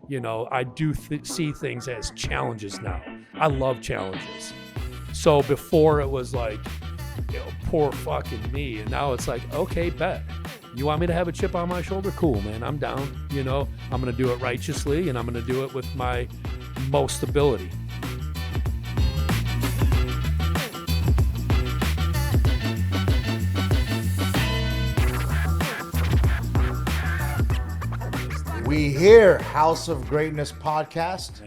I do see things as challenges now. I love challenges. So before it was like, poor fucking me. And now it's like, okay, bet. You want me to have a chip on my shoulder? Cool, man. I'm down. I'm going to do it righteously, and I'm going to do it with my most ability. We here, House of Greatness podcast,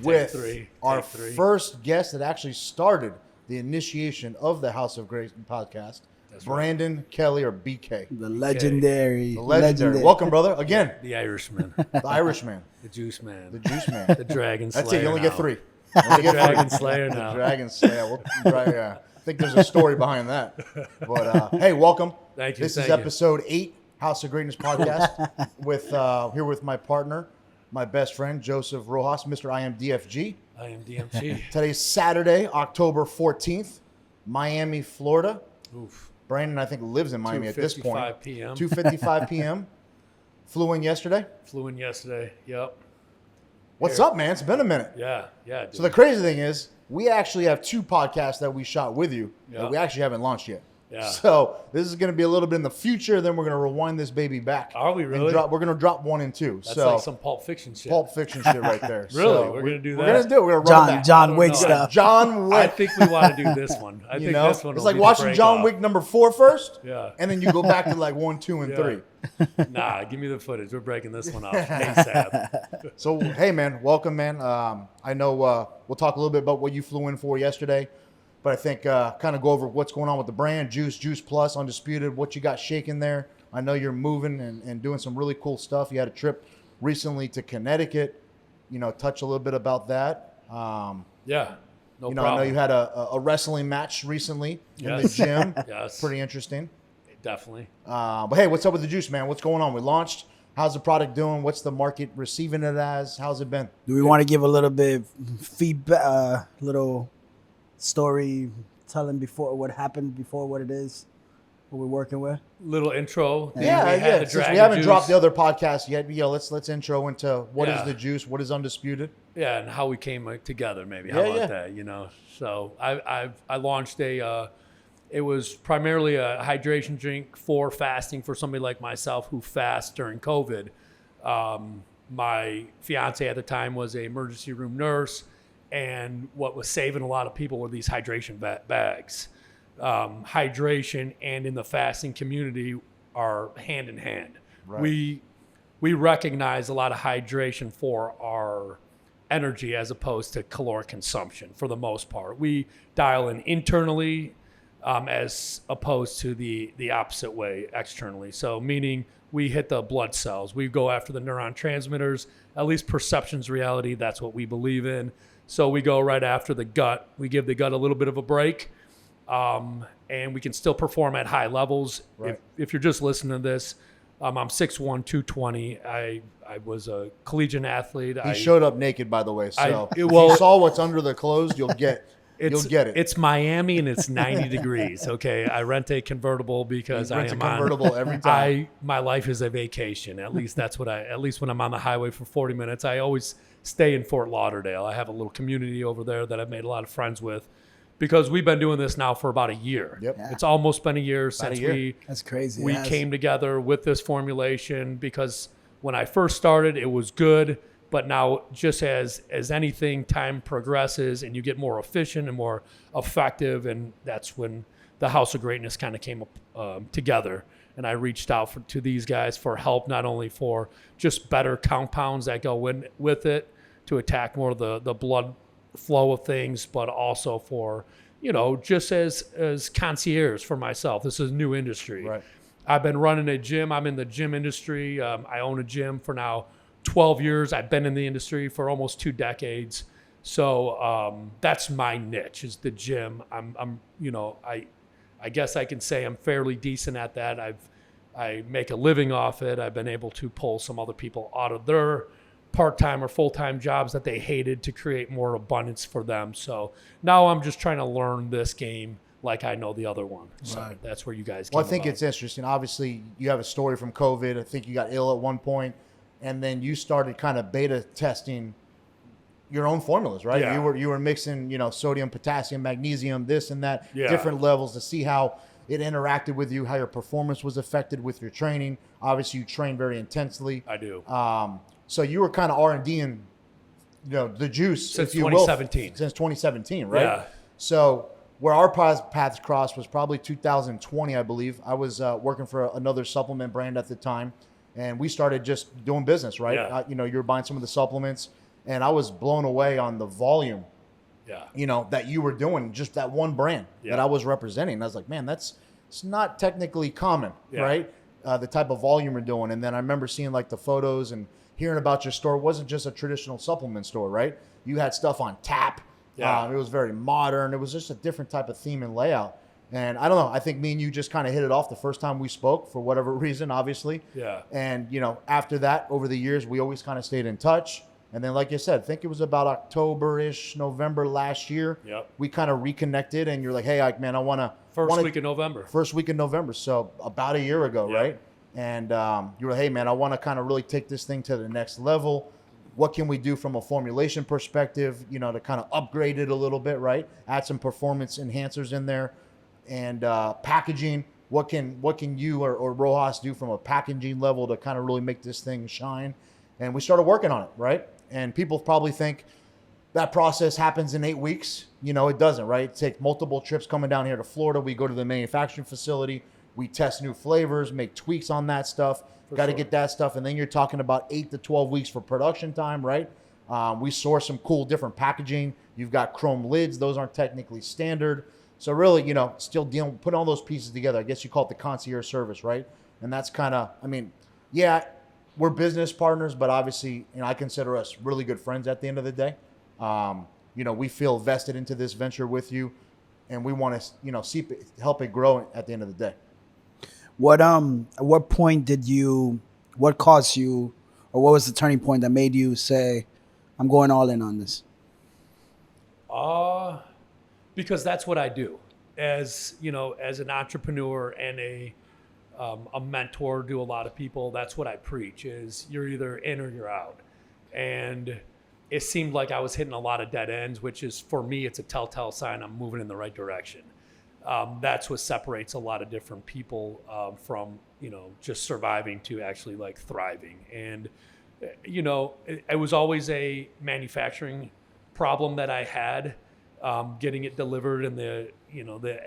with our first guest that actually started the initiation of the House of Greatness podcast, that's Brandon right. Kelly, or BK. The legendary. The legendary. Welcome, brother. Again. The Irishman. The Irishman. The Juice Man. The Juice Man. The Dragon Slayer. That's it. You only now. get three. The Dragon Slayer now. The Dragon Slayer. Yeah. I think there's a story behind that. But, hey, welcome. Thank you. This is episode 8. House of Greatness podcast with here with my partner, my best friend, Joseph Rojas, Mr. I am DFG. I am DMG. Today's Saturday, October 14th, Miami, Florida. Oof. Brandon, I think, lives in Miami at this point. 2:55 p.m. 2:55 p.m. Flew in yesterday? Flew in yesterday, yep. What's up, man? It's been a minute. Yeah, dude. So the crazy thing is, we actually have 2 podcasts that we shot with you that we actually haven't launched yet. Yeah. So this is going to be a little bit in the future. Then we're going to rewind this baby back. Are we really? We're going to drop 1 and 2. That's like some Pulp Fiction shit. Pulp Fiction shit right there. Really? So we're going to do that? We're going to do it. We're going to run it back. John Wick stuff. John Wick. I think we want to do this one. I think this one it's will like be watching John Wick number 4 first. Yeah. And then you go back to like 1, 2, and 3. Nah, give me the footage. We're breaking this one off ASAP. So, hey, man. Welcome, man. I know we'll talk a little bit about what you flew in for yesterday. But I think kind of go over what's going on with the brand, Juice Plus, Undisputed, what you got shaking there. I know you're moving and doing some really cool stuff. You had a trip recently to Connecticut. Touch a little bit about that. Yeah, no problem. I know you had a wrestling match recently in the gym. Yes. Pretty interesting. Definitely. But hey, what's up with the Juice, man? What's going on? We launched. How's the product doing? What's the market receiving it as? How's it been? Do we want to give a little bit feedback, little story telling before what happened, before what it is, what we're working with? Little intro. Yeah. Since we haven't dropped the other podcast yet, let's intro into what is the Juice, what is Undisputed. Yeah, and how we came together, maybe. How about that? So I launched it was primarily a hydration drink for fasting for somebody like myself who fasts during COVID. My fiance at the time was an emergency room nurse. And what was saving a lot of people were these hydration bags. Hydration and in the fasting community are hand in hand. Right. We recognize a lot of hydration for our energy as opposed to caloric consumption for the most part. We dial in internally as opposed to the opposite way externally. So meaning we hit the blood cells. We go after the neuron transmitters. At least perception's reality. That's what we believe in. So we go right after the gut. We give the gut a little bit of a break, and we can still perform at high levels. Right. If you're just listening to this, I'm 6'1", 220. I was a collegiate athlete. He showed up naked, by the way. So if you saw what's under the clothes, you'll get it. It's Miami and it's 90 degrees. Okay, I rent a convertible because I am a convertible every time. My life is a vacation. At least that's what at least when I'm on the highway for 40 minutes, I always stay in Fort Lauderdale. I have a little community over there that I've made a lot of friends with because we've been doing this now for about a year. Yep. Yeah. It's almost been a year since That's crazy. We came together with this formulation because when I first started, it was good. But now just as anything, time progresses and you get more efficient and more effective. And that's when the House of Greatness kind of came together. And I reached out to these guys for help, not only for just better compounds that go in with it to attack more of the blood flow of things, but also for, just as concierge for myself. This is a new industry. Right. I've been running a gym. I'm in the gym industry. I own a gym for now 12 years. I've been in the industry for almost 2 decades. So that's my niche is the gym. I guess I can say I'm fairly decent at that. I make a living off it. I've been able to pull some other people out of their part-time or full-time jobs that they hated to create more abundance for them. So now I'm just trying to learn this game like I know the other one. So that's where you guys came Well, I think it's interesting. Obviously, you have a story from COVID. I think you got ill at one point. and then you started kind of beta testing your own formulas, right? Yeah. You were mixing, sodium, potassium, magnesium, this and that, Yeah. different levels to see how it interacted with you, how your performance was affected with your training. Obviously, you train very intensely. I do. So you were kind of R&Ding, the juice, Since if you 2017. will, since 2017, right? Yeah. So where our paths crossed was probably 2020, I believe. I was working for another supplement brand at the time, and we started just doing business, right? Yeah. You were buying some of the supplements, and I was blown away on the volume, Yeah. that you were doing, just that one brand that I was representing. And I was like, man, it's not technically common, right? The type of volume you're doing. And then I remember seeing like the photos and hearing about your store. It wasn't just a traditional supplement store, right? You had stuff on tap. Yeah. It was very modern. It was just a different type of theme and layout. And I don't know, I think me and you just kind of hit it off the first time we spoke for whatever reason, obviously. Yeah. And, after that, over the years, we always kind of stayed in touch. And then, like you said, I think it was about October-ish, November last year. Yep. We kind of reconnected, and you're like, hey, Ike, man, I want to... First week in November. First week in November, so about a year ago, right? And you were like, hey, man, I want to kind of really take this thing to the next level. What can we do from a formulation perspective, to kind of upgrade it a little bit, right? Add some performance enhancers in there. And packaging, what can you or Rojas do from a packaging level to kind of really make this thing shine? And we started working on it, right? And people probably think that process happens in 8 weeks. It doesn't, right? It takes multiple trips coming down here to Florida. We go to the manufacturing facility. We test new flavors, make tweaks on that stuff. Got to get that stuff. And then you're talking about 8 to 12 weeks for production time, right? We source some cool different packaging. You've got chrome lids. Those aren't technically standard. So really, still putting all those pieces together. I guess you call it the concierge service, right? And that's kind of, we're business partners, but obviously, I consider us really good friends at the end of the day. We feel vested into this venture with you, and we want to, help it grow at the end of the day. At what point what caused you, or what was the turning point that made you say, I'm going all in on this? Because that's what I do as an entrepreneur and a mentor to a lot of people. That's what I preach is you're either in or you're out. And it seemed like I was hitting a lot of dead ends, which is, for me, it's a telltale sign I'm moving in the right direction. That's what separates a lot of different people from, just surviving to actually like thriving. And, it was always a manufacturing problem that I had, getting it delivered in the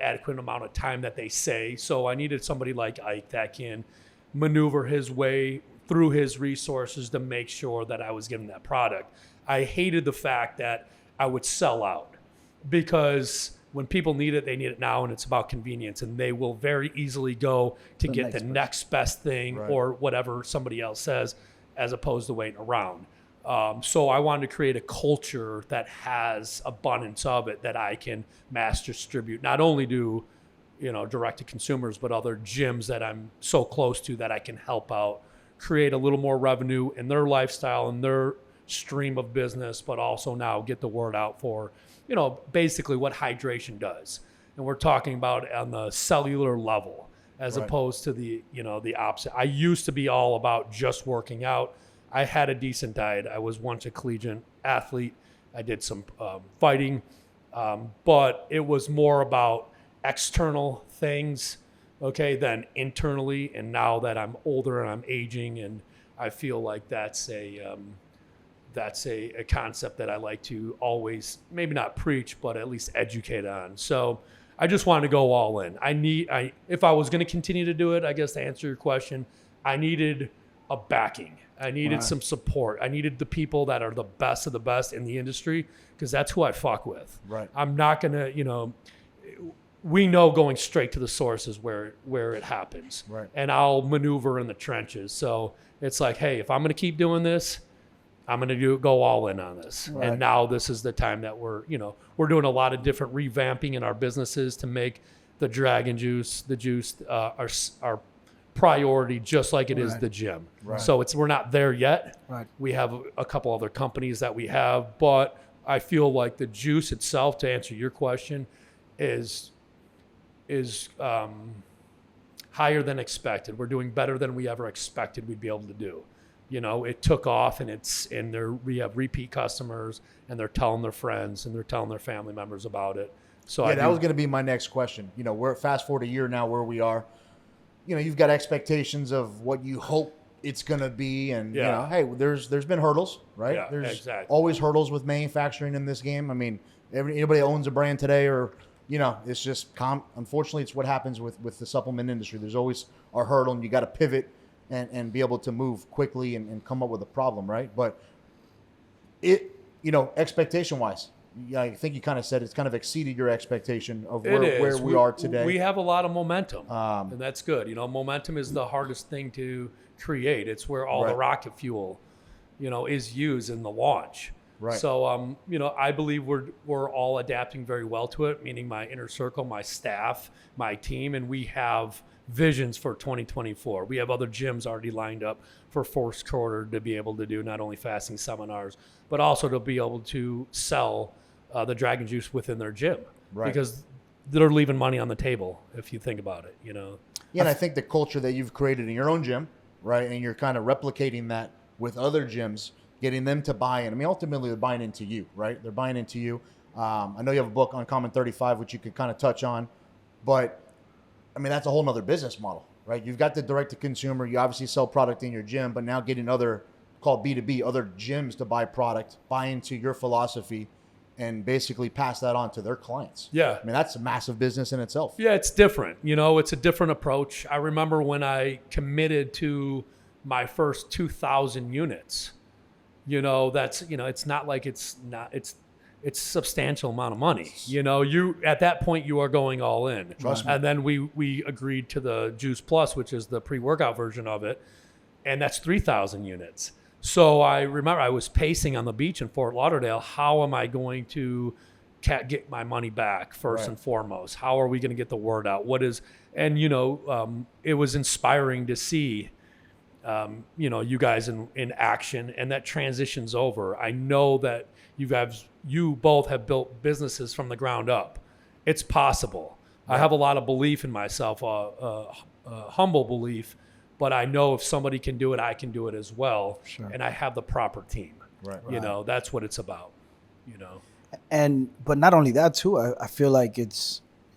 adequate amount of time that they say. So I needed somebody like Ike that can maneuver his way through his resources to make sure that I was getting that product. I hated the fact that I would sell out, because when people need it, they need it now, and it's about convenience, and they will very easily go to get the next best thing, right, or whatever somebody else says, as opposed to waiting around. So I wanted to create a culture that has abundance of it that I can mass distribute, not only do, direct to consumers, but other gyms that I'm so close to that I can help out, create a little more revenue in their lifestyle and their stream of business, but also now get the word out for, basically what hydration does. And we're talking about on the cellular level, as right, opposed to the opposite. I used to be all about just working out. I had a decent diet. I was once a collegiate athlete. I did some fighting, but it was more about external things, than internally. And now that I'm older and I'm aging, and I feel like that's a concept that I like to always, maybe not preach, but at least educate on. So I just wanted to go all in. If I was going to continue to do it, I guess to answer your question, I needed a backing. I needed some support. I needed the people that are the best of the best in the industry, because that's who I fuck with. Right. I'm not going to, we know going straight to the source is where it happens. Right. And I'll maneuver in the trenches. So it's like, hey, if I'm going to keep doing this, I'm going to go all in on this. Right. And now this is the time that we're doing a lot of different revamping in our businesses to make the Dragon Juice, the juice, our priority, just like it is the gym. Right. So we're not there yet. Right. We have a couple other companies that we have, but I feel like the juice itself, to answer your question, is higher than expected. We're doing better than we ever expected we'd be able to do. it took off, and we have repeat customers, and they're telling their friends and they're telling their family members about it. So that was going to be my next question. We're fast forward a year now where we are. You've got expectations of what you hope it's going to be, and hey, there's been hurdles, right? Yeah, there's exactly. always hurdles with manufacturing in this game. I mean, anybody that owns a brand today, or it's just unfortunately, it's what happens with the supplement industry. There's always a hurdle, and you got to pivot and be able to move quickly and come up with a problem, right? But expectation wise, I think you kind of said it's kind of exceeded your expectation of where we are today. We have a lot of momentum, and that's good. Momentum is the hardest thing to create. It's where all the rocket fuel, is used in the launch. Right. So, I believe we're all adapting very well to it, meaning my inner circle, my staff, my team, and we have visions for 2024. We have other gyms already lined up for fourth quarter to be able to do not only fasting seminars, but also to be able to sell the Dragon Juice within their gym, because they're leaving money on the table if you think about it. Yeah, and I think the culture that you've created in your own gym, right, and you're kind of replicating that with other gyms, getting them to buy in. I mean, ultimately, they're buying into you, right? They're buying into you. I know you have a book, Uncommon 35, which you could kind of touch on, but I mean, that's a whole nother business model, right? You've got the direct-to-consumer. You obviously sell product in your gym, but now getting other, called B2B, other gyms to buy product, buy into your philosophy, and basically pass that on to their clients. Yeah. I mean, that's a massive business in itself. Yeah, it's different. It's a different approach. I remember when I committed to my first 2,000 units, that's, it's not like it's a substantial amount of money. You at that point you are going all in. Trust me. And then we agreed to the Juice Plus, which is the pre-workout version of it, and that's 3,000 units. So I remember I was pacing on the beach in Fort Lauderdale. How am I going to get my money back first and foremost? How are we going to get the word out? It was inspiring to see, you guys in action, and that transitions over. I know that you both have built businesses from the ground up. It's possible. I have a lot of belief in myself, a humble belief, but I know if somebody can do it, I can do it as well. Sure. And I have the proper team. Right. That's what it's about. But not only that too, I feel like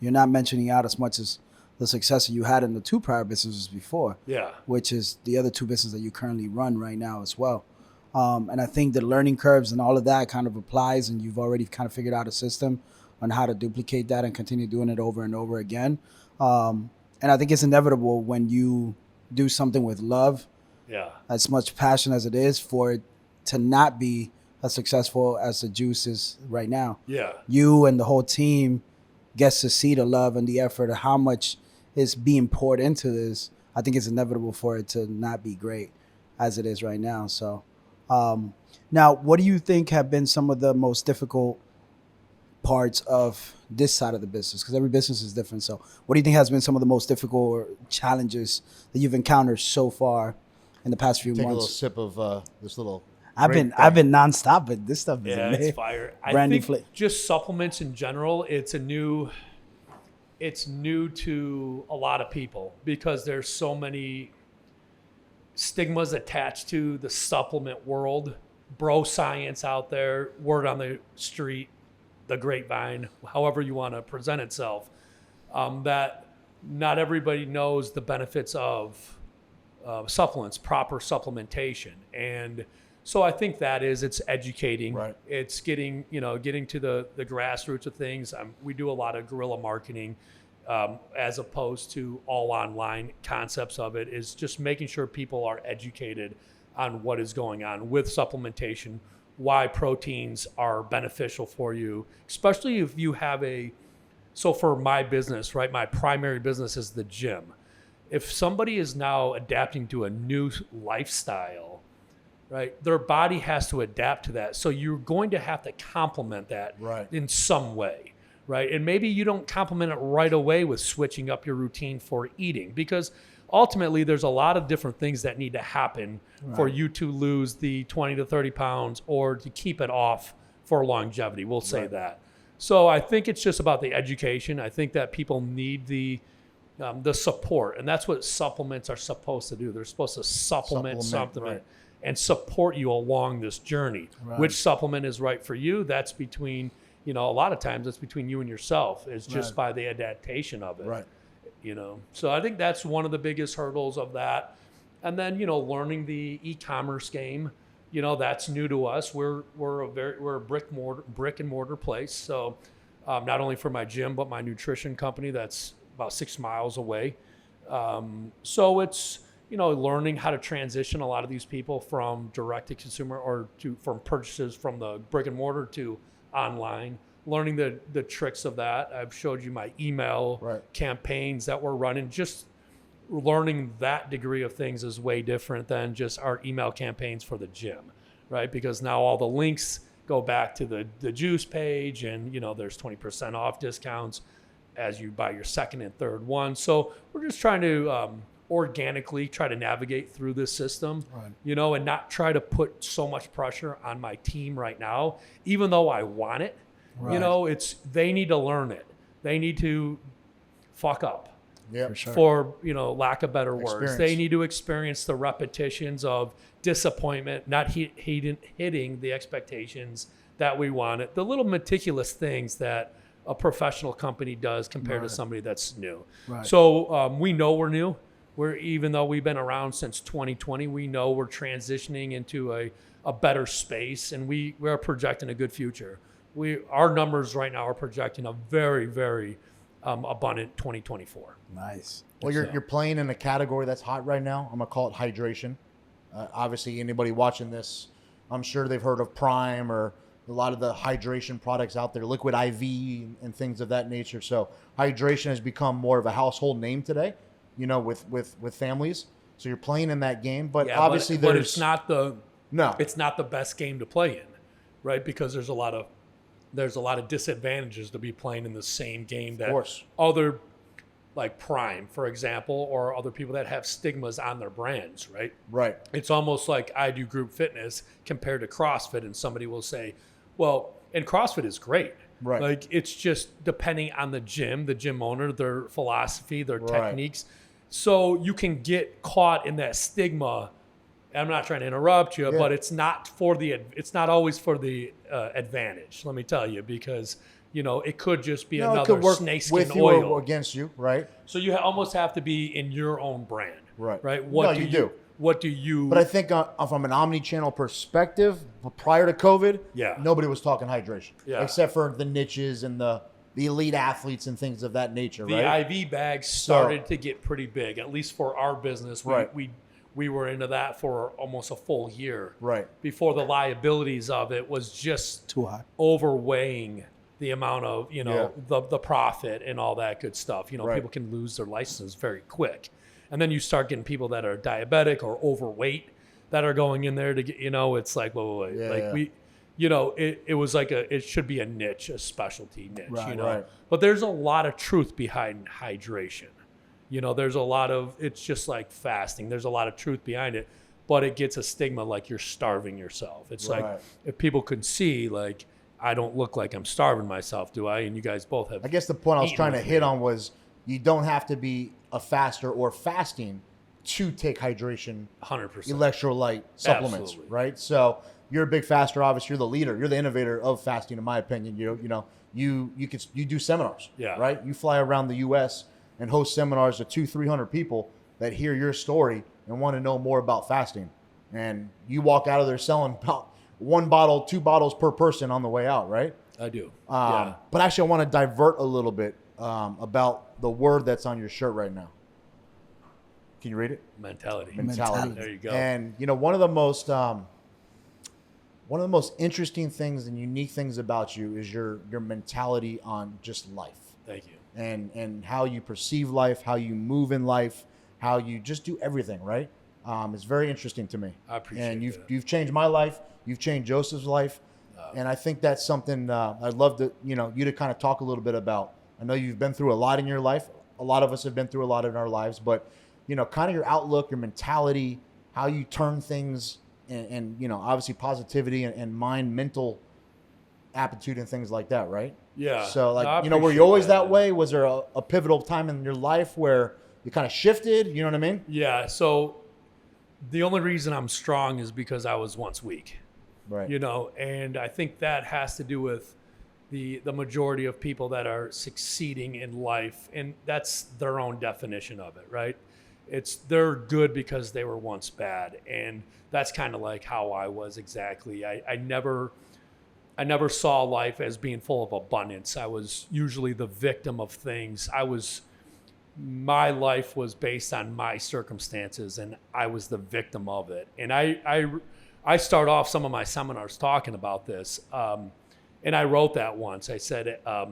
you're not mentioning out as much as the success that you had in the two prior businesses before. Yeah. Which is the other two businesses that you currently run right now as well. And I think the learning curves and all of that kind of applies, and you've already kind of figured out a system on how to duplicate that and continue doing it over and over again. And I think it's inevitable when you do something with love, as much passion as it is, for it to not be as successful as the Juice is right now. Yeah. You and the whole team gets to see the love and the effort of how much is being poured into this. I think it's inevitable for it to not be great as it is right now. So now, what do you think have been some of the most difficult parts of this side of the business? Because every business is different. So what do you think has been some of the most difficult challenges that you've encountered so far in the past few months? Take a little sip of this little. I've been nonstop, but this stuff is amazing. It's fire. Brand new I think flavor. just supplements in general, it's new to a lot of people because there's so many stigmas attached to the supplement world, bro science out there, word on the street, the grapevine, however you want to present itself, that not everybody knows the benefits of supplements, proper supplementation. And so I think it's educating. Right. It's getting to the grassroots of things. We do a lot of guerrilla marketing, as opposed to all online concepts of it, is just making sure people are educated on what is going on with supplementation, why proteins are beneficial for you, especially if you have so for my business, right, my primary business is the gym. If somebody is now adapting to a new lifestyle, right, their body has to adapt to that. So you're going to have to complement that in some way, right? And maybe you don't complement it right away with switching up your routine for eating, because ultimately there's a lot of different things that need to happen for you to lose the 20 to 30 pounds or to keep it off for longevity. We'll say that. So I think it's just about the education. I think that people need the support, and that's what supplements are supposed to do. They're supposed to supplement something. Right. and support you along this journey. Right. Which supplement is right for you? That's between, a lot of times it's between you and yourself. It's just by the adaptation of it. Right. So I think that's one of the biggest hurdles of that. And then, learning the e-commerce game, that's new to us. We're a brick and mortar place. So not only for my gym, but my nutrition company that's about 6 miles away. So it's, learning how to transition a lot of these people from direct to consumer or from purchases from the brick and mortar to online, learning the tricks of that. I've showed you my email campaigns that we're running. Just learning that degree of things is way different than just our email campaigns for the gym, right? Because now all the links go back to the juice page, and there's 20% off discounts as you buy your second and third one. So we're just trying to organically try to navigate through this system, and not try to put so much pressure on my team right now, even though I want it. They need to learn it. They need to fuck up. Yeah, for lack of better words. They need to experience the repetitions of disappointment, not hitting the expectations that we wanted, the little meticulous things that a professional company does compared to somebody that's new. So we know we're new. Even though we've been around since 2020, we know we're transitioning into a better space, and we are projecting a good future. Our numbers right now are projecting a very, very abundant 2024. Nice. Well, you're playing in a category that's hot right now. I'm gonna call it hydration. Obviously, anybody watching this, I'm sure they've heard of Prime or a lot of the hydration products out there, Liquid IV and things of that nature. So hydration has become more of a household name today, with families. So you're playing in that game, but obviously but it's not it's not the best game to play in, right? Because there's a lot of disadvantages to be playing in the same game that other, like Prime, for example, or other people that have stigmas on their brands, right? Right. It's almost like I do group fitness compared to CrossFit, and somebody will say, well, and CrossFit is great. Right. Like, it's just depending on the gym owner, their philosophy, their techniques. So you can get caught in that stigma. I'm not trying to interrupt you, but it's not always for the advantage. Let me tell you, because it could just be another snakeskin with you oil or against you, right? So you almost have to be in your own brand, right? What do? What do you? But I think from an omni-channel perspective, prior to COVID, nobody was talking hydration, except for the niches and the elite athletes and things of that nature. The IV bags started to get pretty big, at least for our business. We were into that for almost a full year. Right. Before the liabilities of it was just too high, overweighing the amount of, the profit and all that good stuff. People can lose their licenses very quick. And then you start getting people that are diabetic or overweight that are going in there to get, it's like, wait. It was like it should be a niche, a specialty niche, Right. But there's a lot of truth behind hydration. There's a lot of, it's just like fasting. There's a lot of truth behind it, but it gets a stigma like you're starving yourself. It's like, if people could see, like, I don't look like I'm starving myself, do I? And you guys both have. I guess the point I was trying to hit on was you don't have to be a faster or fasting to take hydration, 100%, electrolyte supplements, right? So you're a big faster, obviously. You're the leader. You're the innovator of fasting, in my opinion. You do seminars, right? You fly around the U.S. and host seminars to 200-300 people that hear your story and want to know more about fasting. And you walk out of there selling about 1 bottle, 2 bottles per person on the way out, right? I do. But actually, I want to divert a little bit about the word that's on your shirt right now. Can you read it? Mentality. There you go. And one of the most interesting things and unique things about you is your mentality on just life. Thank you. And how you perceive life, how you move in life, how you just do everything, right? It's very interesting to me. I appreciate it. And you've changed my life. You've changed Joseph's life. And I think that's something I'd love to, you to kind of talk a little bit about. I know you've been through a lot in your life. A lot of us have been through a lot in our lives, but kind of your outlook, your mentality, how you turn things and obviously positivity and mental aptitude and things like that, right? Yeah. So were you always that way? Was there a pivotal time in your life where you kind of shifted? You know what I mean? Yeah. So the only reason I'm strong is because I was once weak. Right. You know, and I think that has to do with the majority of people that are succeeding in life, and that's their own definition of it, right? They're good because they were once bad, and that's kind of like how I was exactly. I never saw life as being full of abundance. I was usually the victim of things. My life was based on my circumstances, and I was the victim of it. And I start off some of my seminars talking about this. And I wrote that once. I said, I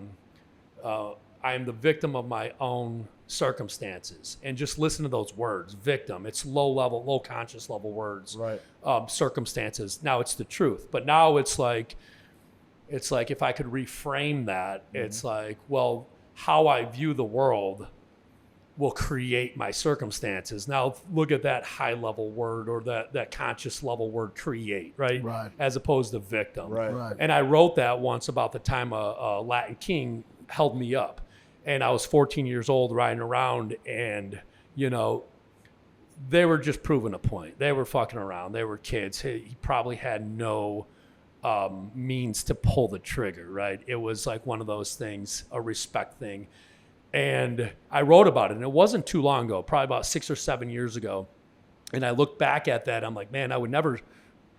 am the victim of my own circumstances. And just listen to those words, victim. It's low conscious level words. Right. Circumstances. Now it's the truth. But now it's like if I could reframe that, it's like, well, how I view the world will create my circumstances. Now look at that high level word, or that conscious level word, create, right? Right. As opposed to victim. Right. And I wrote that once about the time a Latin king held me up, and I was 14 years old riding around, and you know, they were just proving a point. They were fucking around. They were kids. He probably had no means to pull the trigger, right? It was like one of those things, a respect thing. And I wrote about it, and it wasn't too long ago, probably about 6 or 7 years ago. And I look back at that, I'm like, man, I would never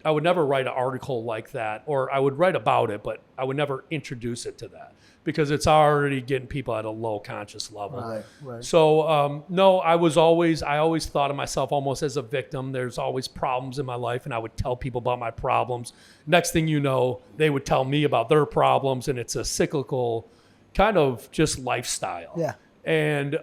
write an article like that, or I would write about it, but I would never introduce it to that, because it's already getting people at a low conscious level. Right. So no, I always thought of myself almost as a victim. There's always problems in my life, and I would tell people about my problems. Next thing you know, they would tell me about their problems, and it's a cyclical kind of just lifestyle. Yeah. And,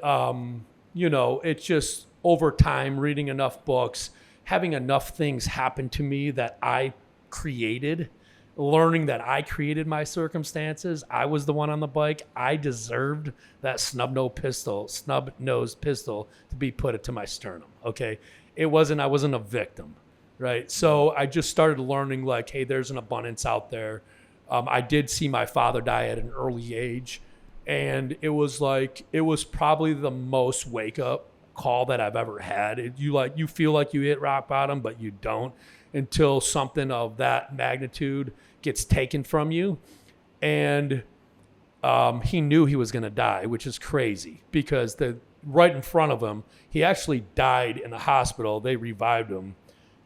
you know, it's just over time, reading enough books, having enough things happen to me that I created, learning that I created my circumstances. I was the one on the bike. I deserved that snub-nosed pistol to be put to my sternum. Okay. I wasn't a victim. Right. So I just started learning, like, hey, there's an abundance out there. I did see my father die at an early age, and it was probably the most wake up call that I've ever had. You feel like you hit rock bottom, but you don't until something of that magnitude gets taken from you. And he knew he was going to die, which is crazy, because right in front of him, he actually died in the hospital. They revived him.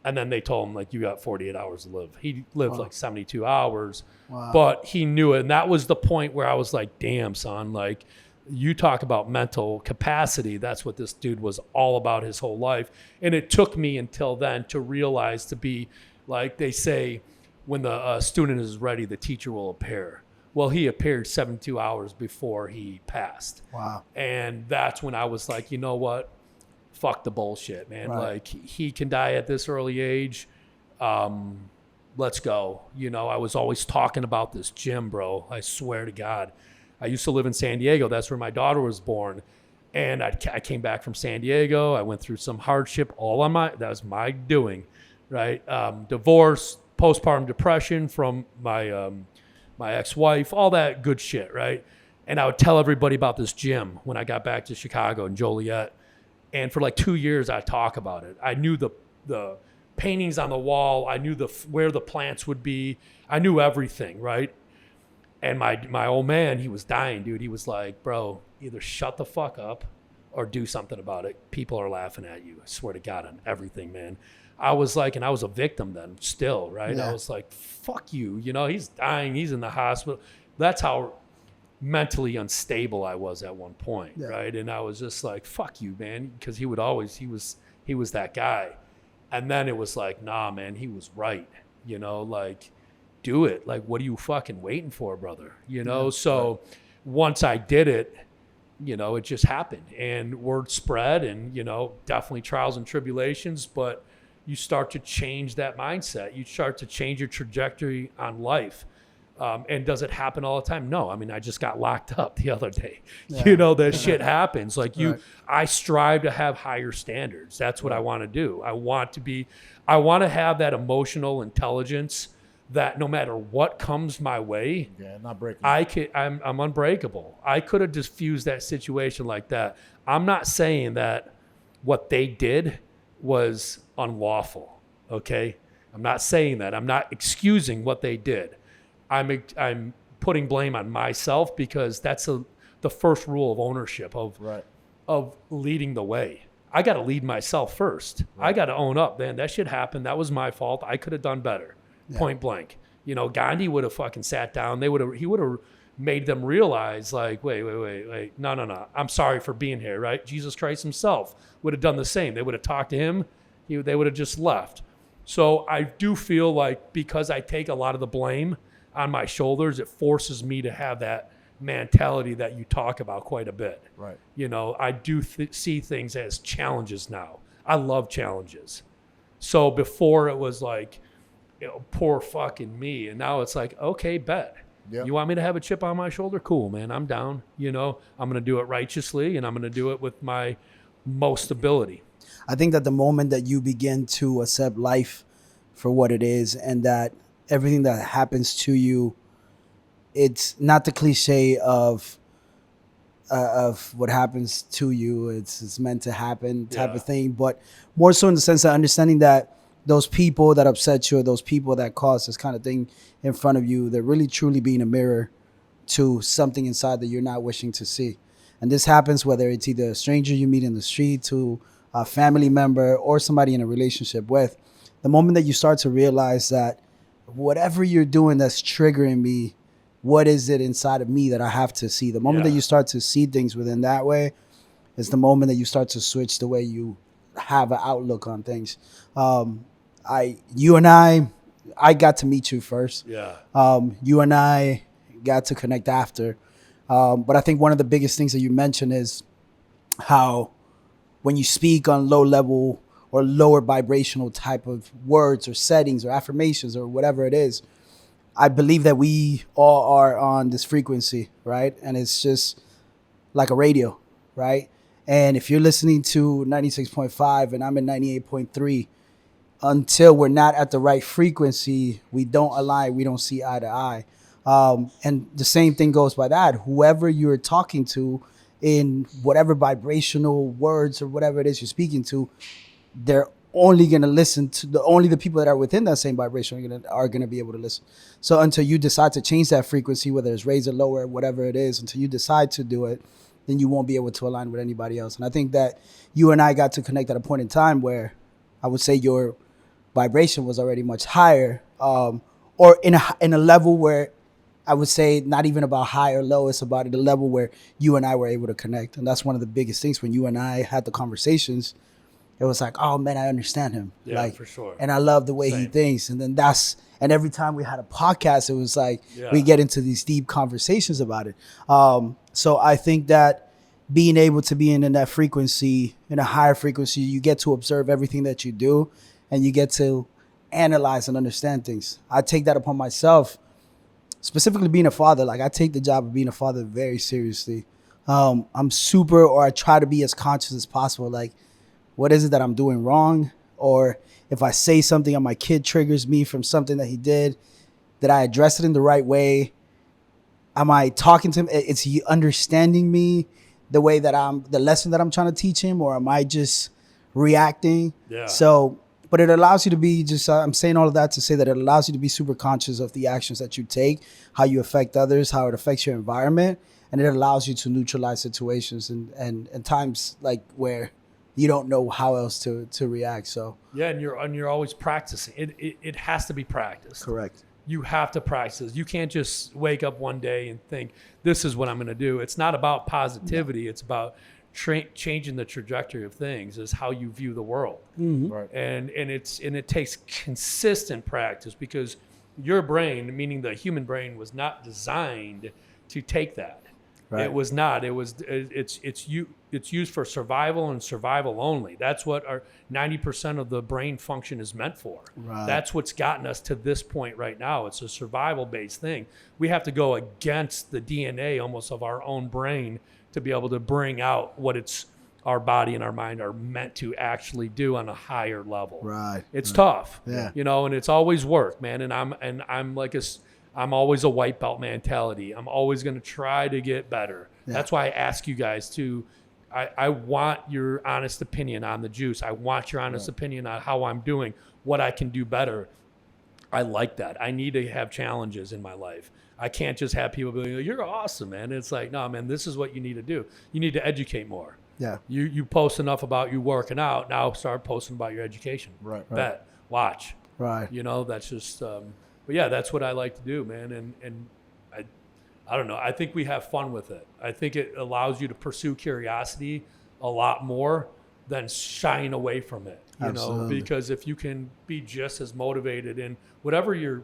And then they told him, like, you got 48 hours to live. He lived like 72 hours, but he knew it. And that was the point where I was like, damn, son, like, you talk about mental capacity. That's what this dude was all about his whole life. And it took me until then to realize, to be, like they say, when the student is ready, the teacher will appear. Well, he appeared 72 hours before he passed. Wow. And that's when I was like, you know what? Fuck the bullshit, man. Right. Like, he can die at this early age. Let's go. You know, I was always talking about this gym, bro. I swear to God. I used to live in San Diego. That's where my daughter was born. And I came back from San Diego. I went through some hardship that was my doing, right? Divorce, postpartum depression from my ex-wife, all that good shit, right? And I would tell everybody about this gym when I got back to Chicago and Joliet. And for like 2 years, I talk about it. I knew the paintings on the wall. I knew where the plants would be. I knew everything, right? And my old man, he was dying, dude. He was like, bro, either shut the fuck up or do something about it. People are laughing at you. I swear to God, on everything, man. I was like, and I was a victim then still, right? Yeah. I was like, fuck you. You know, he's dying. He's in the hospital. That's how mentally unstable I was at one point, right? And I was just like, fuck you, man, because he was that guy. And then it was like, nah, man, he was right, you know, like, do it. Like, what are you fucking waiting for, brother? You know? So once I did it, you know, it just happened, and word spread, and, you know, definitely trials and tribulations, but you start to change that mindset. You start to change your trajectory on life. And does it happen all the time? No. I mean, I just got locked up the other day. Yeah. You know, that shit happens. Like, Right. I strive to have higher standards. That's what I want to do. I want to have that emotional intelligence that no matter what comes my way, not breaking. I'm unbreakable. I could have diffused that situation like that. I'm not saying that what they did was unlawful. Okay. I'm not saying that. I'm not excusing what they did. I'm putting blame on myself because that's the first rule of ownership of leading the way. I got to lead myself first. Right. I got to own up, man. That shit happened. That was my fault. I could have done better. Yeah. Point blank. Gandhi would have fucking sat down. He would have made them realize, like, wait. No. I'm sorry for being here, right? Jesus Christ himself would have done the same. They would have talked to him. They would have just left. So I do feel like because I take a lot of the blame on my shoulders, it forces me to have that mentality that you talk about quite a bit. Right. I do see things as challenges now. I love challenges. So before it was like, poor fucking me. And now it's like, okay, bet. Yep. You want me to have a chip on my shoulder? Cool, man. I'm down. I'm going to do it righteously, and I'm going to do it with my most ability. I think that the moment that you begin to accept life for what it is, and that everything that happens to you, it's not the cliche of what happens to you. It's meant to happen type of thing, but more so in the sense of understanding that those people that upset you, or those people that cause this kind of thing in front of you, they're really truly being a mirror to something inside that you're not wishing to see. And this happens whether it's either a stranger you meet in the street, to a family member, or somebody in a relationship with. The moment that you start to realize that whatever you're doing that's triggering me, what is it inside of me that I have to see? The moment that you start to see things within that way is the moment that you start to switch the way you have an outlook on things. You and I got to meet you first. Yeah. You and I got to connect after. But I think one of the biggest things that you mentioned is how when you speak on low level or lower vibrational type of words or settings or affirmations or whatever it is, I believe that we all are on this frequency, right? And it's just like a radio, right? And if you're listening to 96.5 and I'm at 98.3, until we're not at the right frequency, we don't align, we don't see eye to eye. And the same thing goes by that. Whoever you're talking to in whatever vibrational words or whatever it is you're speaking to, they're only going to listen to the people that are within that same vibration are going to be able to listen. So until you decide to change that frequency, whether it's raise or lower, whatever it is, until you decide to do it, then you won't be able to align with anybody else. And I think that you and I got to connect at a point in time where I would say your vibration was already much higher, or in a level where I would say not even about high or low, it's about the level where you and I were able to connect. And that's one of the biggest things. When you and I had the conversations, it was like, oh man, I understand him. Yeah, like, for sure. And I love the way he thinks. And then and every time we had a podcast, it was like, we get into these deep conversations about it. So I think that being able to be in that frequency, in a higher frequency, you get to observe everything that you do, and you get to analyze and understand things. I take that upon myself, specifically being a father. Like, I take the job of being a father very seriously. I try to be as conscious as possible. Like, what is it that I'm doing wrong? Or if I say something and my kid triggers me from something that he did, did I address it in the right way? Am I talking to him? Is he understanding me the way that the lesson that I'm trying to teach him? Or am I just reacting? Yeah. So, but it allows you to be I'm saying all of that to say that it allows you to be super conscious of the actions that you take, how you affect others, how it affects your environment. And it allows you to neutralize situations and times like where you don't know how else to react. So yeah, and you're always practicing. It has to be practiced. Correct. You have to practice. You can't just wake up one day and think, this is what I'm going to do. It's not about positivity. No. It's about changing the trajectory of things, is how you view the world. Mm-hmm. Right. And it takes consistent practice, because your brain, meaning the human brain, was not designed to take that. Right. It was not. It's used for survival and survival only. That's what our 90% of the brain function is meant for. Right. That's what's gotten us to this point right now. It's a survival-based thing. We have to go against the DNA almost of our own brain to be able to bring out what our body and our mind are meant to actually do on a higher level. Right. It's tough. Yeah. And it's always work, man. And I'm always a white belt mentality. I'm always going to try to get better. Yeah. That's why I ask you guys to I want your honest opinion on the juice. I want your honest opinion on how I'm doing, what I can do better. I like that. I need to have challenges in my life. I can't just have people be like, you're awesome, man. It's like, no, man, this is what you need to do. You need to educate more. Yeah. You post enough about you working out. Now start posting about your education. Right. Bet. Watch. Right. You know, that's just, but yeah, that's what I like to do, man. And I don't know. I think we have fun with it. I think it allows you to pursue curiosity a lot more than shying away from it, you know, because if you can be just as motivated in whatever you're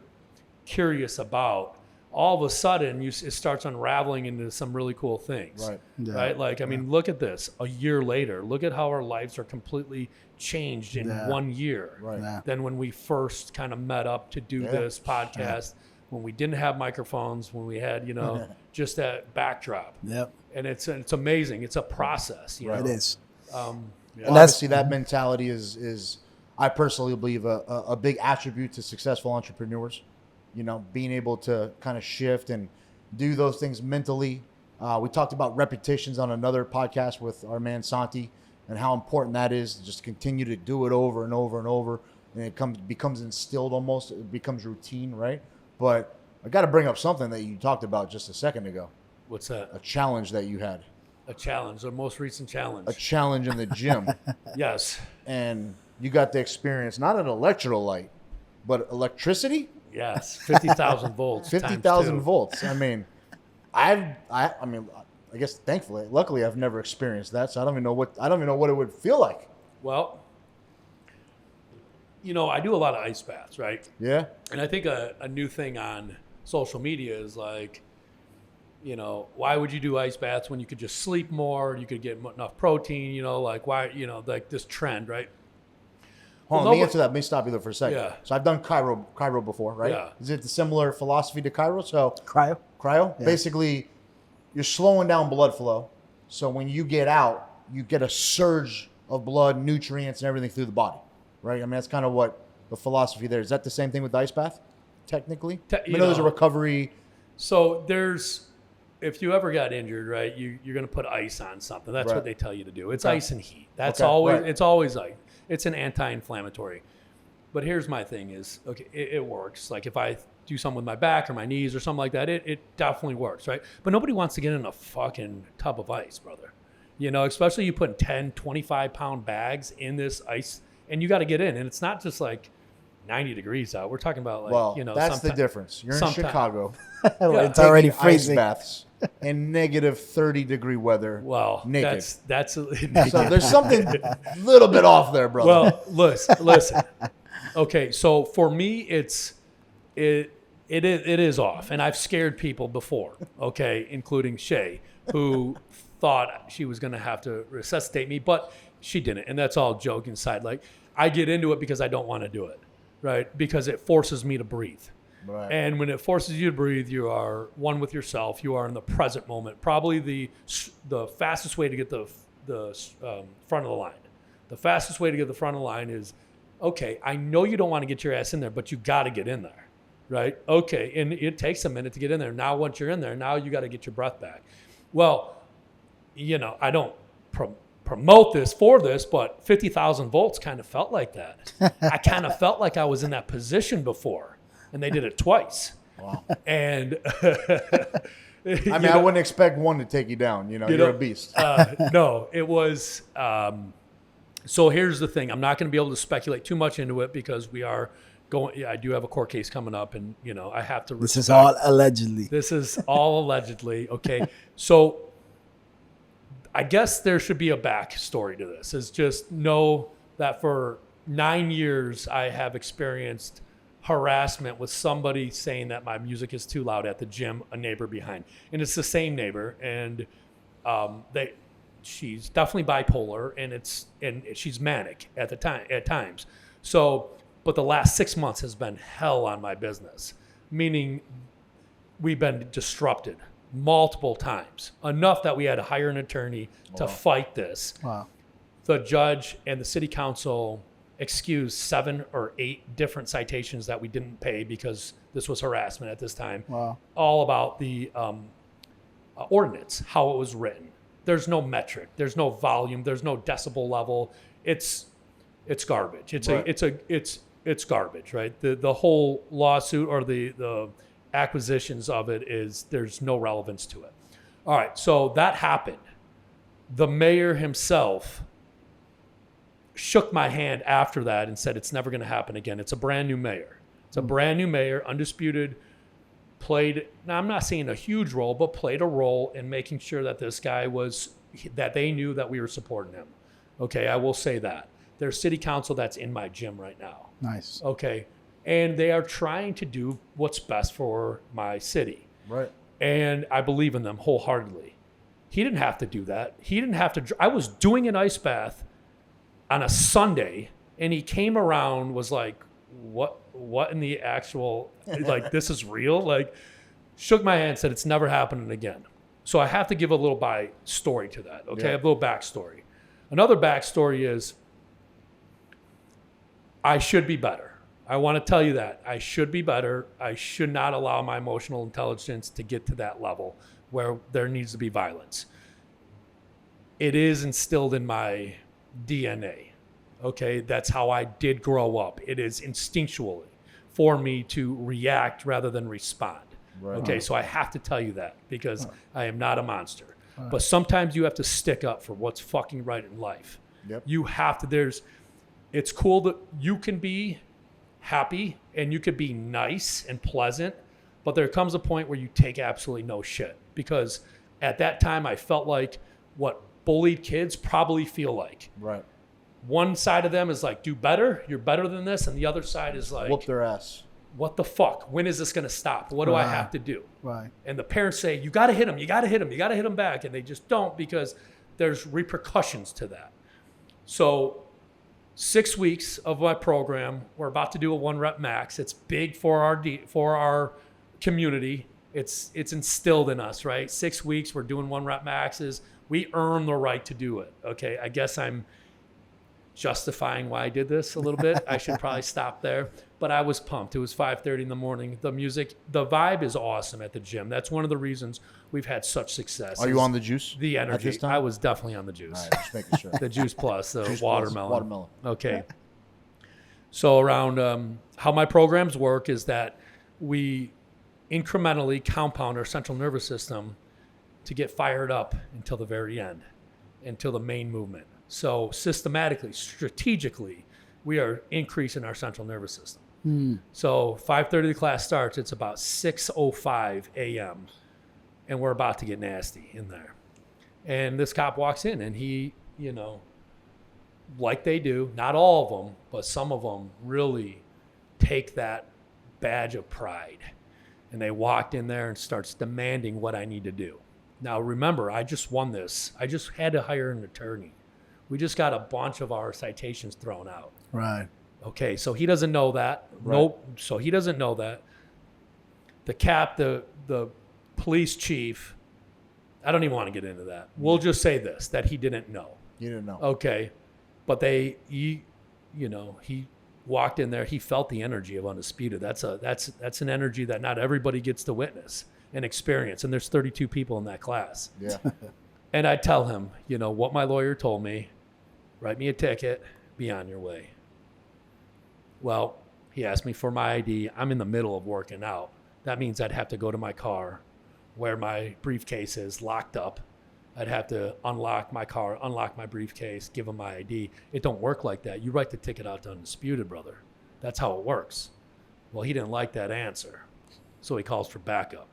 curious about, all of a sudden it starts unraveling into some really cool things, Right. Yeah. right? Like, I mean, look at this a year later, look at how our lives are completely changed in 1 year Right. than when we first kind of met up to do this podcast, when we didn't have microphones, when we had, you know, just that backdrop. Yep. And it's amazing. It's a process. You know? It is. Well, obviously, that mentality is I personally believe, a big attribute to successful entrepreneurs. You know, being able to kind of shift and do those things mentally. We talked about repetitions on another podcast with our man Santi and how important that is to just continue to do it over and over and over. And it becomes instilled almost. It becomes routine, right? But I got to bring up something that you talked about just a second ago. What's that? A challenge that you had. A challenge, the most recent challenge. A challenge in the gym. Yes. And you got to experience not an electrolyte, but electricity. Yes. 50,000 volts. 50,000 volts. I mean, I guess thankfully, luckily, I've never experienced that, so I don't even know what it would feel like. Well, you know, I do a lot of ice baths, right? Yeah. And I think a new thing on social media is like, you know, why would you do ice baths when you could just sleep more? You could get enough protein, you know, like why, you know, like this trend, right? Hold on, let me answer that. Let me stop you there for a second. Yeah. So I've done cryo before, right? Yeah. Is it a similar philosophy to cryo? So Cryo. Yeah. Basically, you're slowing down blood flow. So when you get out, you get a surge of blood, nutrients, and everything through the body, right? I mean, that's kind of what the philosophy there is. That the same thing with the ice bath, technically? I know there's a recovery. So if you ever got injured, right, you're going to put ice on something. That's what they tell you to do. It's ice and heat. That's it's always like, it's an anti-inflammatory. But here's my thing is, okay, it works. Like if I do something with my back or my knees or something like that, it definitely works, right? But nobody wants to get in a fucking tub of ice, brother. You know, especially you putting 10, 25-pound bags in this ice, and you got to get in. And it's not just like 90 degrees out. We're talking about like, you know. That's the difference. You're in Chicago. It's already taking freezing. Ice baths in negative 30-degree weather. Well, naked. that's So there's something a little bit off there, brother. Well, listen. Okay, so for me, it is off, and I've scared people before. Okay, including Shay, who thought she was going to have to resuscitate me, but she didn't, and that's all joke inside. Like I get into it because I don't want to do it, right? Because it forces me to breathe. Right. And when it forces you to breathe, you are one with yourself. You are in the present moment. Probably the fastest way to get the front of the line. The fastest way to get the front of the line is, okay, I know you don't want to get your ass in there, but you got to get in there, right? Okay, and it takes a minute to get in there. Now, once you're in there, now you got to get your breath back. Well, you know, I don't promote this for this, but 50,000 volts kind of felt like that. I kind of felt like I was in that position before. And they did it twice. Wow. And I wouldn't expect one to take you down. You know, you're a beast. No, it was. So here's the thing. I'm not going to be able to speculate too much into it because we are going. Yeah, I do have a court case coming up, and you know, I have to. This is all allegedly. This is all allegedly. Okay, so I guess there should be a backstory to this. Is just know that for 9 years I have experienced harassment with somebody saying that my music is too loud at the gym, a neighbor behind. And it's the same neighbor. And she's definitely bipolar and she's manic at times. So, but the last 6 months has been hell on my business, meaning we've been disrupted multiple times, enough that we had to hire an attorney to fight this. Wow. The judge and the city council excused 7 or 8 different citations that we didn't pay because this was harassment at this time. Wow. All about the ordinance, how it was written. there's no metric, there's no volume, there's no decibel level. It's garbage. It's garbage, right? The whole lawsuit or the acquisitions of it is, there's no relevance to it. All right, so that happened. The mayor himself shook my hand after that and said it's never going to happen again. It's a brand new mayor. It's a brand new mayor. Undisputed played, now I'm not saying a huge role, but played a role in making sure that this guy that they knew that we were supporting him. Okay, I will say that. There's city council that's in my gym right now. Nice. Okay, and they are trying to do what's best for my city. Right. And I believe in them wholeheartedly. He didn't have to do that. He didn't have to. I was doing an ice bath on a Sunday, and he came around, was like, what in the actual, like, this is real? Like, shook my hand, said it's never happening again. So I have to give a little story to that, okay? Yeah. A little backstory. Another backstory is I should be better. I want to tell you that. I should be better. I should not allow my emotional intelligence to get to that level where there needs to be violence. It is instilled in my DNA. Okay, that's how I did grow up. It is instinctually for me to react rather than respond. Right. Okay, so I have to tell you that because I am not a monster. But sometimes you have to stick up for what's fucking right in life. Yep. You have to, it's cool that you can be happy and you could be nice and pleasant, but there comes a point where you take absolutely no shit. Because at that time I felt like what bullied kids probably feel like. Right. One side of them is like, do better, you're better than this, and the other side is like, whoop their ass. What the fuck? When is this going to stop? What do I have to do? Right. And the parents say, you got to hit him, you got to hit him, you got to hit him back. And they just don't, because there's repercussions to that. So 6 weeks of my program, we're about to do a 1 rep max. It's big for our community. It's instilled in us, right? 6 weeks, we're doing 1 rep maxes. We earn the right to do it. Okay, I guess I'm justifying why I did this a little bit. I should probably stop there. But I was pumped. It was 5:30 in the morning. The music, the vibe is awesome at the gym. That's one of the reasons we've had such success. Are you on the juice? The at energy. this time? I was definitely on the juice. All right, just making sure. The juice plus, the Juice plus, watermelon. watermelon. Okay. So around how my programs work is that we incrementally compound our central nervous system to get fired up until the very end, until the main movement. So systematically, strategically, we are increasing our central nervous system. So 5:30 the class starts. It's about 6:05 a.m. and we're about to get nasty in there. And this cop walks in, and he, like they do, not all of them, but some of them really take that badge of pride. And they walked in there and starts demanding what I need to do. Now, remember, I just won this. I just had to hire an attorney. We just got a bunch of our citations thrown out. Right. Okay, so he doesn't know that. Right. Nope. So he doesn't know that. The police chief, I don't even want to get into that. We'll just say this, that he didn't know. You didn't know. Okay. But he walked in there, he felt the energy of Undisputed. That's an energy that not everybody gets to witness and experience. And there's 32 people in that class. Yeah. And I tell him, what my lawyer told me, write me a ticket, be on your way. Well, he asked me for my ID. I'm in the middle of working out. That means I'd have to go to my car where my briefcase is locked up. I'd have to unlock my car, unlock my briefcase, give him my ID. It don't work like that. You write the ticket out to Undisputed, brother. That's how it works. Well, he didn't like that answer, so he calls for backup.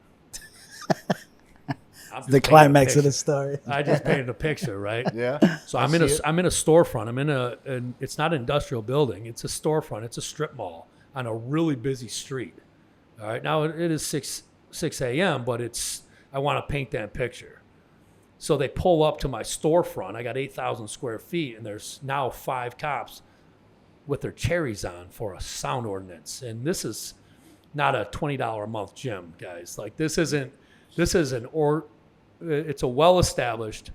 The climax of the story. I just painted a picture, right? Yeah. So I'm in a storefront. I'm in it's not an industrial building. It's a storefront. It's a strip mall on a really busy street. All right. Now it is 6 a.m., but I want to paint that picture. So they pull up to my storefront. I got 8,000 square feet, and there's now 5 cops with their cherries on for a sound ordinance. And this is not a $20 a month gym, guys. Like it's a well-established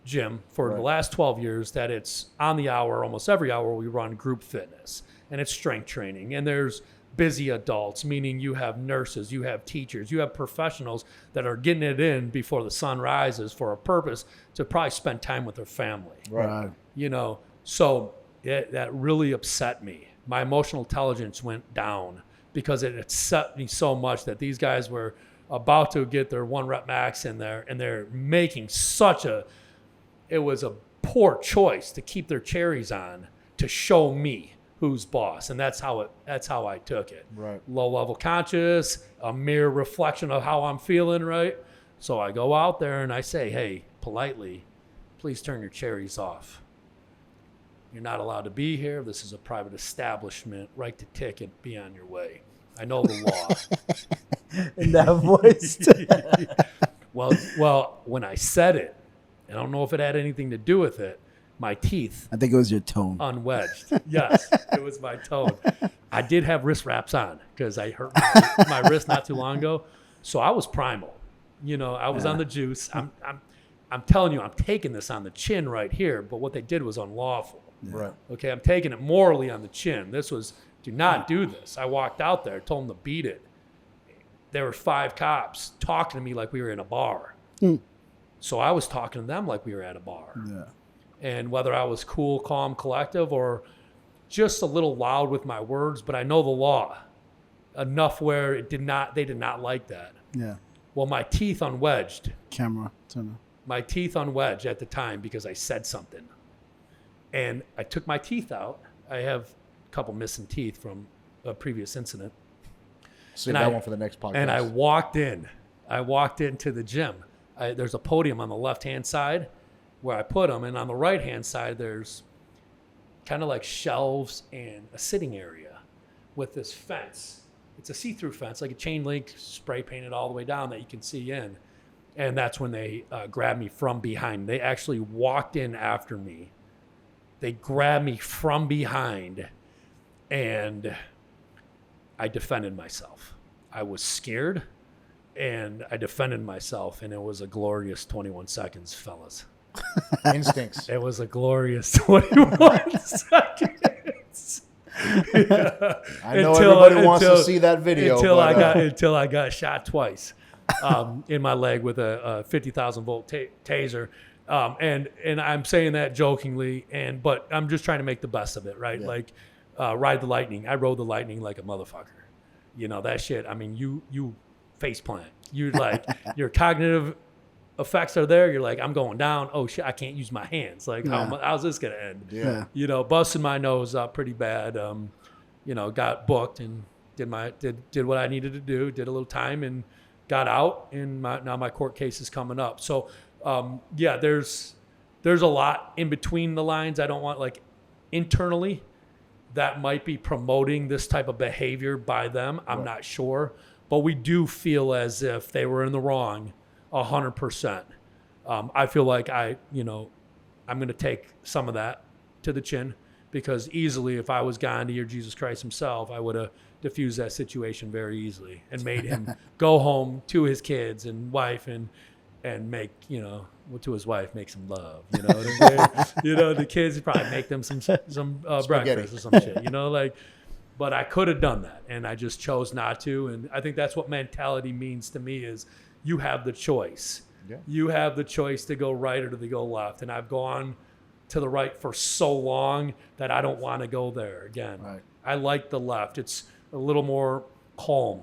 gym for the last 12 years that it's on the hour, almost every hour we run group fitness, and it's strength training, and there's busy adults, meaning you have nurses, you have teachers, you have professionals that are getting it in before the sun rises for a purpose to probably spend time with their family. Right. You know, so that really upset me. My emotional intelligence went down because it upset me so much that these guys were about to get their 1 rep max in there, and they're making it was a poor choice to keep their cherries on to show me who's boss, and that's how I took it. Right. Low level conscious, a mere reflection of how I'm feeling, right? So I go out there and I say, hey, politely, please turn your cherries off. You're not allowed to be here. This is a private establishment. Write the ticket, be on your way. I know the law. In that voice. Well, when I said it, I don't know if it had anything to do with it, my teeth I think it was your tone. unwedged. Yes, it was my tone. I did have wrist wraps on because I hurt my wrist not too long ago. So I was primal. You know, I was on the juice. I'm telling you, I'm taking this on the chin right here, but what they did was unlawful. Right. Okay, I'm taking it morally on the chin. This was, do not do this. I walked out there, told them to beat it. There were 5 cops talking to me like we were in a bar. So I was talking to them like we were at a bar. Yeah. And whether I was cool, calm, collective, or just a little loud with my words, but I know the law enough where they did not like that. Yeah. Well, my teeth unwedged. Camera. Turn on. My teeth unwedged at the time because I said something. And I took my teeth out. I have a couple missing teeth from a previous incident. Save that one for the next podcast. And I walked into the gym. There's a podium on the left-hand side where I put them. And on the right-hand side, there's kind of like shelves and a sitting area with this fence. It's a see-through fence, like a chain link, spray painted all the way down that you can see in. And that's when they grabbed me from behind. They actually walked in after me. They grabbed me from behind, and I defended myself. I was scared, and I defended myself, and it was a glorious 21 seconds, fellas. Instincts. It was a glorious 21 seconds. Yeah. I know everybody wants to see that video. Until I got shot twice in my leg with a 50,000 volt taser. And I'm saying that jokingly, but I'm just trying to make the best of it, right? Yeah. Like, ride the lightning. I rode the lightning like a motherfucker. You know, that shit. I mean, you face plant. You like, your cognitive effects are there. You're like, I'm going down. Oh shit, I can't use my hands. Like, how's this gonna end? Yeah. You know, busted my nose up pretty bad. You know, got booked and did what I needed to do. Did a little time and got out. And now my court case is coming up. So. Yeah, there's a lot in between the lines. I don't want, like, internally that might be promoting this type of behavior by them. I'm not sure, but we do feel as if they were in the wrong 100%. I feel like I'm going to take some of that to the chin, because easily if I was Gandhi or Jesus Christ himself, I would have diffused that situation very easily and made him go home to his kids and wife and make, to his wife, make some love, you know what I mean? The kids probably make them some breakfast or some shit, but I could have done that, and I just chose not to. And I think that's what mentality means to me, is you have the choice. Yeah. You have the choice to go right or to go left. And I've gone to the right for so long that I don't want to go there again. Right. I like the left. It's a little more calm.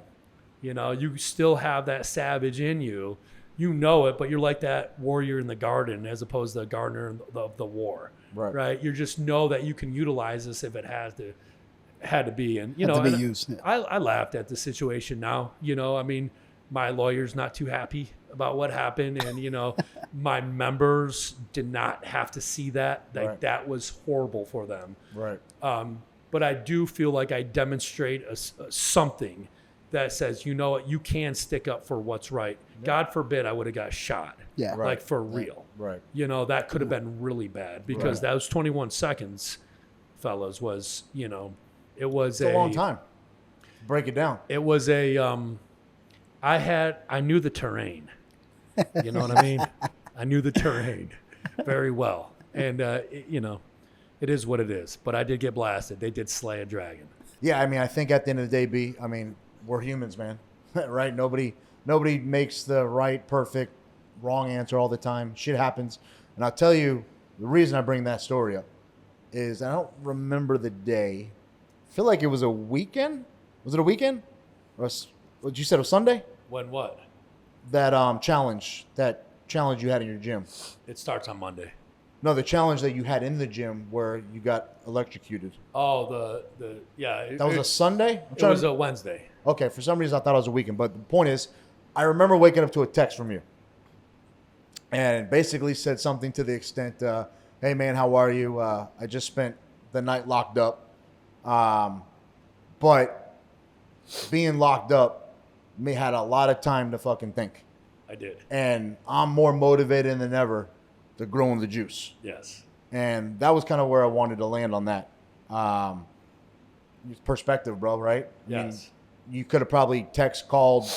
You still have that savage in you. You know it, but you're like that warrior in the garden as opposed to the gardener of the war, right? You just know that you can utilize this if it had to be, and to be used. Yeah. I laughed at the situation now. I mean, my lawyer's not too happy about what happened, and my members did not have to see that. Like that was horrible for them. Right. But I do feel like I demonstrate something that says, you can stick up for what's right. Yeah. God forbid I would have got shot. Yeah. Like for real. Right. That could have been really bad, because those 21 seconds, fellas, was, it was a long time. Break it down. It was I knew the terrain. You know what I mean? I knew the terrain very well. And, it is what it is. But I did get blasted. They did slay a dragon. Yeah, I mean, I think at the end of the day, B, I mean, we're humans, man, right? Nobody makes the right, perfect, wrong answer all the time. Shit happens. And I'll tell you, the reason I bring that story up is I don't remember the day. I feel like it was a weekend. Was it a weekend? Or what you said, it was Sunday? When what? That challenge you had in your gym. It starts on Monday. No, the challenge that you had in the gym where you got electrocuted. Oh, yeah. That was a Sunday? It was a Wednesday. Okay, for some reason I thought it was a weekend. But the point is, I remember waking up to a text from you. And it basically said something to the extent, hey, man, how are you? I just spent the night locked up. But being locked up, me had a lot of time to fucking think. I did. And I'm more motivated than ever to grow in the juice. Yes. And that was kind of where I wanted to land on that. Perspective, bro, right? Yes. I mean, you could have probably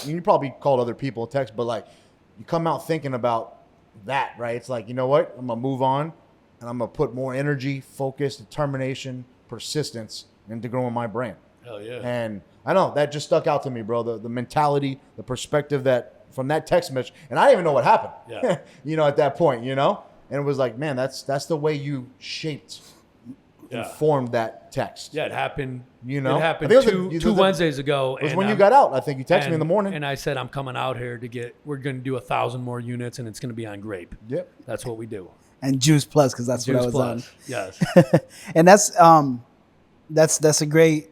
you probably called other people text, but like you come out thinking about that, right? It's like, you know what? I'm going to move on and I'm going to put more energy, focus, determination, persistence into growing my brand. Hell yeah. And I know that just stuck out to me, bro. The mentality, the perspective that from that text message, and I didn't even know what happened. Yeah. At that point, and it was like, man, that's the way you shaped and formed that text. Yeah, it happened. It happened two Wednesdays ago. It was when you got out. I think you texted me in the morning. And I said, I'm coming out here we're going to do 1,000 more units, and it's going to be on grape. Yep. That's what we do. And Juice Plus, because that's Juice what I was Plus. on. Yes. And that's a great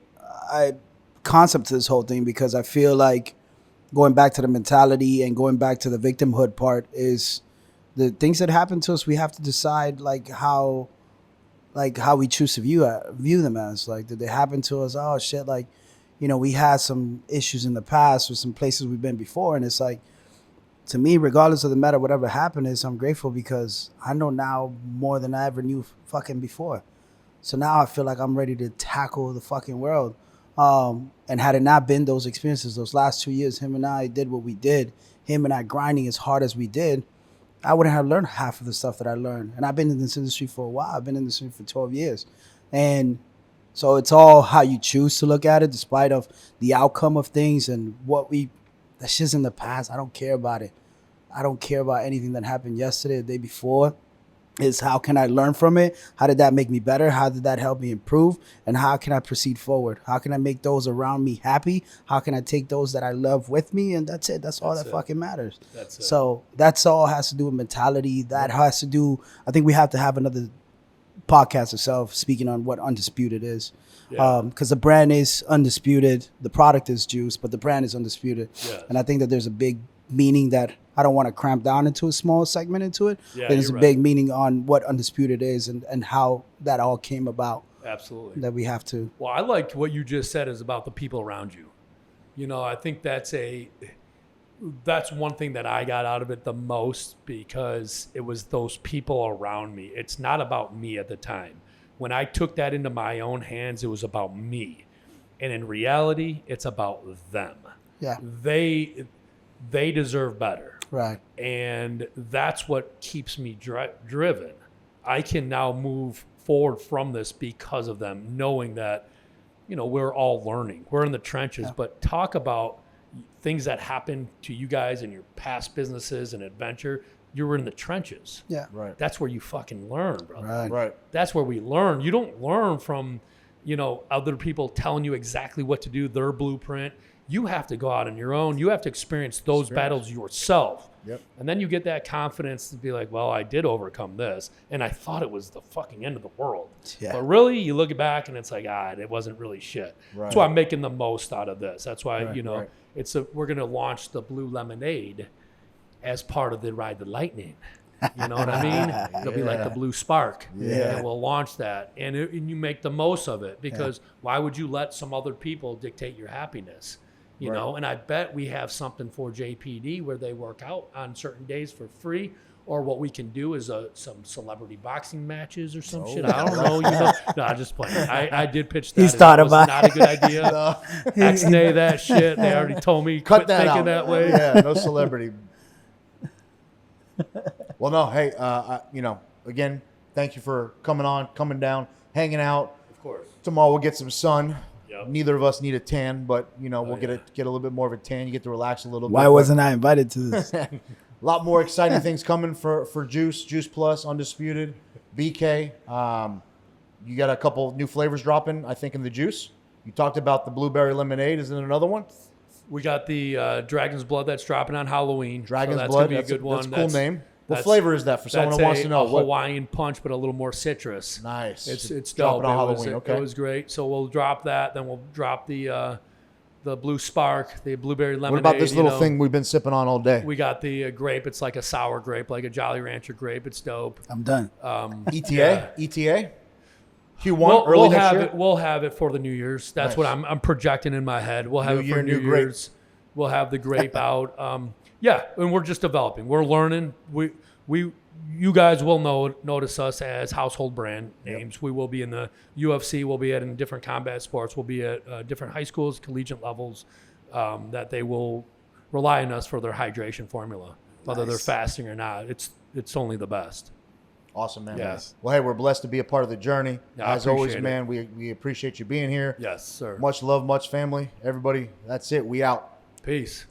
concept to this whole thing, because I feel like going back to the mentality and going back to the victimhood part is the things that happen to us. We have to decide how we choose to view them as. Like, did they happen to us? Oh shit! Like, we had some issues in the past or some places we've been before, and it's like, to me, regardless of the matter, whatever happened is, I'm grateful because I know now more than I ever knew fucking before. So now I feel like I'm ready to tackle the fucking world. And had it not been those experiences, those last 2 years, him and I did what we did, him and I grinding as hard as we did, I wouldn't have learned half of the stuff that I learned. And I've been in this industry for a while. I've been in this industry for 12 years. And so it's all how you choose to look at it, despite of the outcome of things and that's just in the past. I don't care about it. I don't care about anything that happened yesterday, the day before. Is how can I learn from it? How did that make me better? How did that help me improve? And how can I proceed forward? How can I make those around me happy? How can I take those that I love with me? And that's it. That's all that fucking matters. That's it. So that's all has to do with mentality. That has to do, I think we have to have another podcast itself speaking on what Undisputed is. Because the brand is Undisputed. The product is Juice, but the brand is Undisputed. Yes. And I think that there's a big meaning that I don't want to cramp down into a small segment into it. Yeah, but there's a right. big meaning on what Undisputed is and how that all came about. Absolutely. That we have to. Well, I liked what you just said is about the people around you. I think that's one thing that I got out of it the most, because it was those people around me. It's not about me at the time. When I took that into my own hands, it was about me. And in reality, it's about them. Yeah. They deserve better. Right. And that's what keeps me driven. I can now move forward from this because of them, knowing that, we're all learning. We're in the trenches, but talk about things that happened to you guys in your past businesses and adventure. You were in the trenches. Yeah. Right. That's where you fucking learn, brother. Right. That's where we learn. You don't learn from, other people telling you exactly what to do, their blueprint. You have to go out on your own. You have to experience those battles yourself. Yep. And then you get that confidence to be like, well, I did overcome this. And I thought it was the fucking end of the world. Yeah. But really, you look back and it's like, it wasn't really shit. Right. That's why I'm making the most out of this. That's why, Right. we're going to launch the Blue Lemonade as part of the Ride the Lightning. You know what I mean? It'll be like the Blue Spark. Yeah. And we'll launch that. And you make the most of it, because why would you let some other people dictate your happiness? You know, and I bet we have something for JPD where they work out on certain days for free. Or what we can do is some celebrity boxing matches or some shit. I don't know. No, I'm just playing. I did pitch that. He's thought it was about not a good idea. X-nay that shit. They already told me Cut quit that thinking out. that way. Yeah, no celebrity. Well, no, hey, again, thank you for coming down, hanging out. Of course. Tomorrow we'll get some sun. Yep. Yep. Neither of us need a tan, but we'll yeah. get a little bit more of a tan. You get to relax a little bit. Why wasn't I invited to this? A lot more exciting things coming for Juice Plus, Undisputed, BK. You got a couple new flavors dropping, I think, in the juice. You talked about the blueberry lemonade. Is there another one? We got the Dragon's Blood that's dropping on Halloween. Dragon's so that's Blood. Gonna be a good one. That's a cool name. What that's- flavor is that for someone who wants to know? A Hawaiian punch, but a little more citrus. Nice. It's Dropping dope. on It was, Halloween. Okay. It was great. So we'll drop that. Then we'll drop the Blue Spark, the blueberry lemonade. What about this little thing we've been sipping on all day? We got the grape. It's like a sour grape, like a Jolly Rancher grape. It's dope. I'm done. ETA? Q1 early next year? We'll have it for the New Year's. That's Nice. what I'm projecting in my head. We'll have New it year, for new New grape. Year's. We'll have the grape out. And we're just developing. We're learning. You guys will notice us as household brand names. We will be in the UFC. We'll be in different combat sports. We'll be at different high schools, collegiate levels. That they will rely on us for their hydration formula, whether they're fasting or not. It's only the best. Awesome, man. Yes. Well, hey, we're blessed to be a part of the journey. Yeah, I As always, appreciate man, we appreciate you being here. Yes, sir. Much love, much family. Everybody, that's it. We out. Peace.